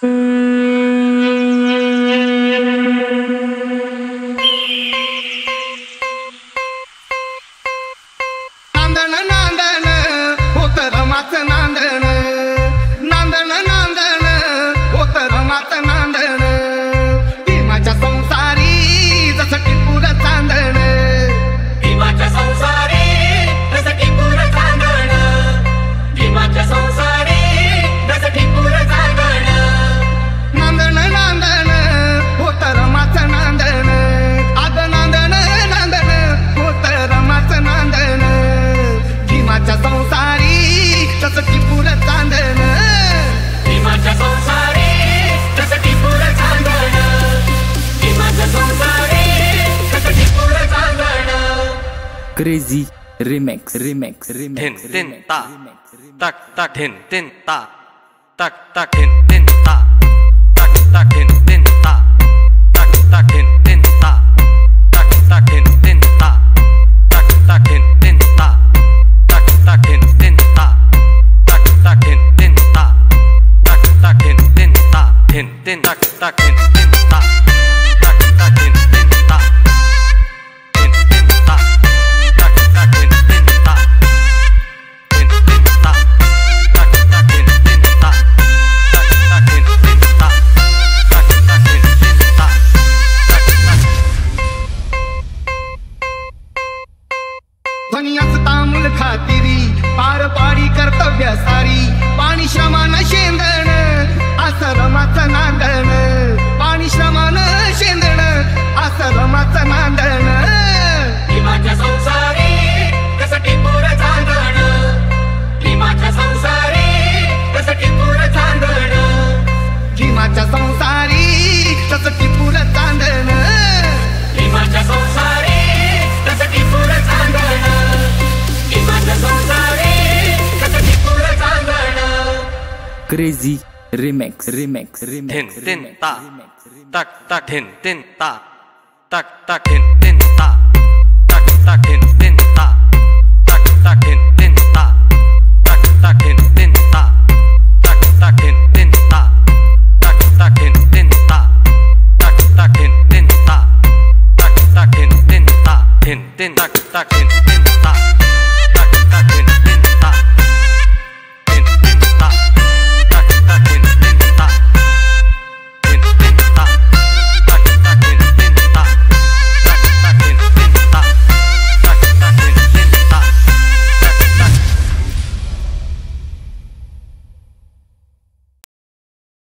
नांदण नांदण होत रमाच नांदण, नांदण नांदण होत रमाच नांदण, भीमाच्या संसारी जसं टिपूर चांदण, भीमाच्या संसारी जसं टिपूर चांदण, भीमाच्या संसारी जसं टिपूर चांदण, नांदण नांदण होत रमाच नांदण, आग नांदण नांदण होत रमाच नांदण, भीमाच्या संसारी जसं टिपूर चांदण, भीमाच्या संसारी जसं टिपूर चांदण, भीमाच्या संसारी जसं टिपूर चांदण. Crazy remix remix remix Tin tin ta tak tak tin tin ta tak tak tin tin ta tak tak tin tin ta tak tak tin tin ta tak tak tin tin ta tak tak tin tin ta tak tak tin tin ta tak tak tin tin ta tak tak tin tin ta tin tin tak tak tin tin ta tak tak tin tin ta tin tin ta tak tak tin tin ta tin tin ta tak tak tin tin ta tak tak tin tin ta tak tak tin tin ta tak tak. ध्वनी असता मूल खातिरी पार पाडी कर्तव्य सारी, पाणी श्रमान शेंदण असं रमाचं नांदण, पाणी श्रमान शेंदण असं रमाचं नांदण, भीमाच्या संसारी जसं टिपूर चांदण, भीमाच्या संसारी जसं टिपूर चांदण, भीमाच्या संसारी तसं टिपूर चांदण, भीमाच्या संसारी जसं टिपूर चांदण, भीमाच्या संसारी जसं टिपूर चांदण. Crazy remix remix remix Tin tin ta tak tak tin tin ta tak tak tin tin ta tak tak tin tin ta tak tak tin tin ta tak tak tin tin ta tak tak tin tin ta tak tak tin tin ta tak tak tin tin ta tak tak tin tin ta tin tin tak